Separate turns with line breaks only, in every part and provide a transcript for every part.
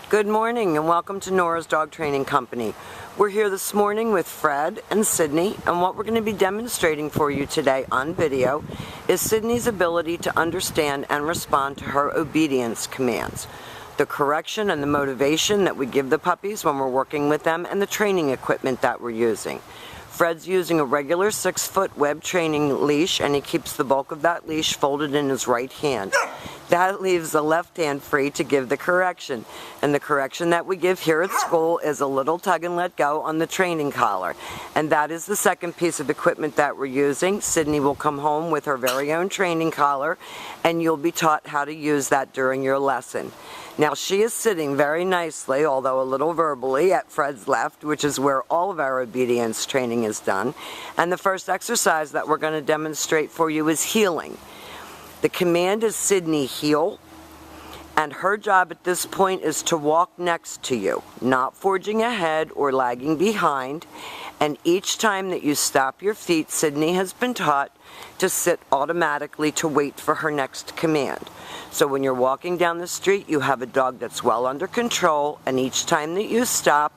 Good morning and welcome to Nora's Dog Training Company. We're here this morning with Fred and Sydney, and what we're going to be demonstrating for you today on video is Sydney's ability to understand and respond to her obedience commands, the correction and the motivation that we give the puppies when we're working with them, and the training equipment that we're using. Fred's using a regular 6-foot web training leash, and he keeps the bulk of that leash folded in his right hand. That leaves the left hand free to give the correction. And the correction that we give here at school is a little tug and let go on the training collar. And that is the second piece of equipment that we're using. Sydney will come home with her very own training collar, and you'll be taught how to use that during your lesson. Now, she is sitting very nicely, although a little verbally, at Fred's left, which is where all of our obedience training is done. And the first exercise that we're going to demonstrate for you is heeling. The command is Sydney heel, and her job at this point is to walk next to you, not forging ahead or lagging behind. And each time that you stop your feet, Sydney has been taught to sit automatically to wait for her next command. So when you're walking down the street, you have a dog that's well under control, and each time that you stop,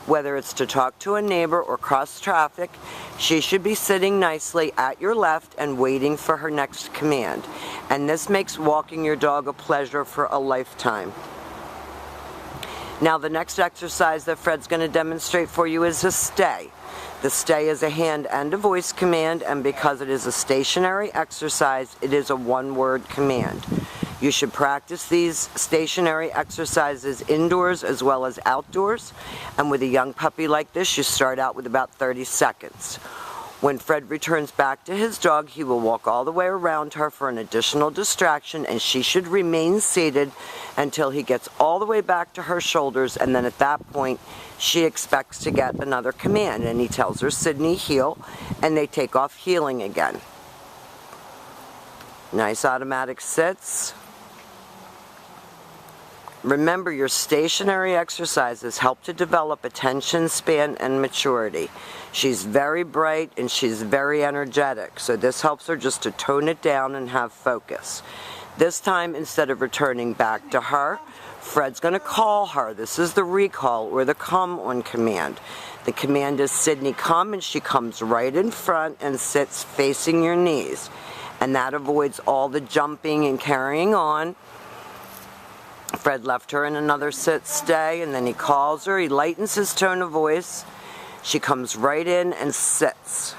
whether it's to talk to a neighbor or cross traffic, she should be sitting nicely at your left and waiting for her next command. And this makes walking your dog a pleasure for a lifetime. Now, the next exercise that Fred's going to demonstrate for you is a stay. The stay is a hand and a voice command, and because it is a stationary exercise, it is a one-word command. You should practice these stationary exercises indoors as well as outdoors. And with a young puppy like this, you start out with about 30 seconds. When Fred returns back to his dog, he will walk all the way around her for an additional distraction, and she should remain seated until he gets all the way back to her shoulders, and then at that point, she expects to get another command, and he tells her, Sydney, heel, and they take off heeling again. Nice automatic sits. Remember, your stationary exercises help to develop attention span and maturity. She's very bright and she's very energetic, so this helps her just to tone it down and have focus. This time, instead of returning back to her, Fred's going to call her. This is the recall or the come on command. The command is Sydney come, and she comes right in front and sits facing your knees. And that avoids all the jumping and carrying on. Fred left her in another sit stay, and then he calls her. He lightens his tone of voice. She comes right in and sits.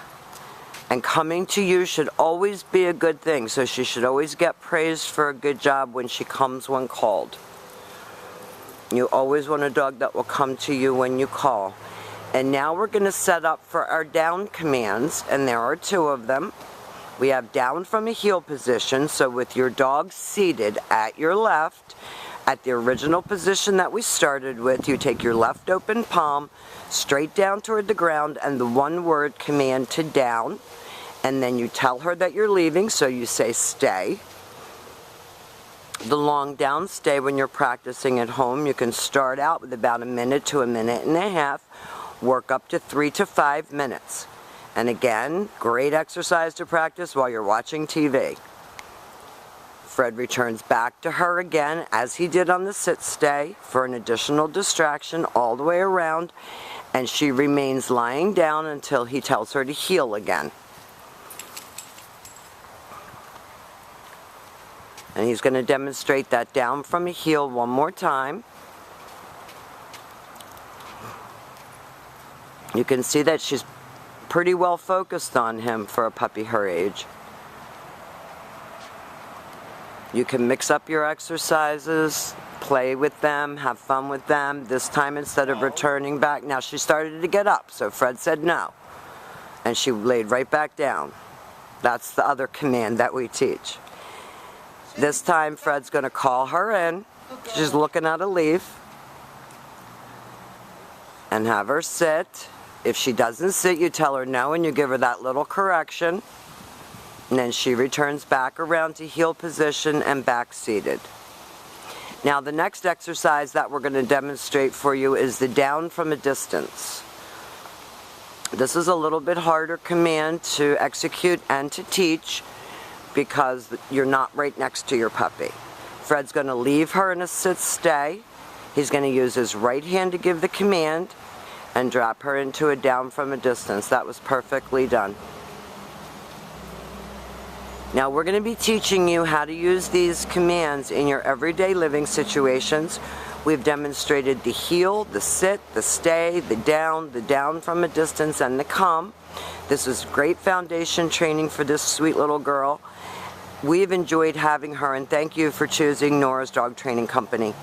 And coming to you should always be a good thing, so she should always get praised for a good job when she comes when called. You always want a dog that will come to you when you call. And now we're going to set up for our down commands, and there are 2 of them. We have down from a heel position, so with your dog seated at your left, at the original position that we started with, you take your left open palm straight down toward the ground and the one-word command to down, and then you tell her that you're leaving, so you say stay. The long down stay, when you're practicing at home, you can start out with about a minute to a minute and a half, work up to 3 to 5 minutes. And again, great exercise to practice while you're watching TV. Fred returns back to her again, as he did on the sit stay, for an additional distraction all the way around, and she remains lying down until he tells her to heel again. And he's going to demonstrate that down from a heel one more time. You can see that she's pretty well focused on him for a puppy her age. You can mix up your exercises, play with them, have fun with them. This time, instead of returning back, now she started to get up, so Fred said no. And she laid right back down. That's the other command that we teach. This time, Fred's going to call her in. She's looking at a leaf. And have her sit. If she doesn't sit, you tell her no, and you give her that little correction. And then she returns back around to heel position and back seated. Now, the next exercise that we're going to demonstrate for you is the down from a distance. This is a little bit harder command to execute and to teach because you're not right next to your puppy. Fred's going to leave her in a sit stay. He's going to use his right hand to give the command and drop her into a down from a distance. That was perfectly done. Now we're going to be teaching you how to use these commands in your everyday living situations. We've demonstrated the heel, the sit, the stay, the down from a distance, and the come. This is great foundation training for this sweet little girl. We've enjoyed having her, and thank you for choosing Nora's Dog Training Company.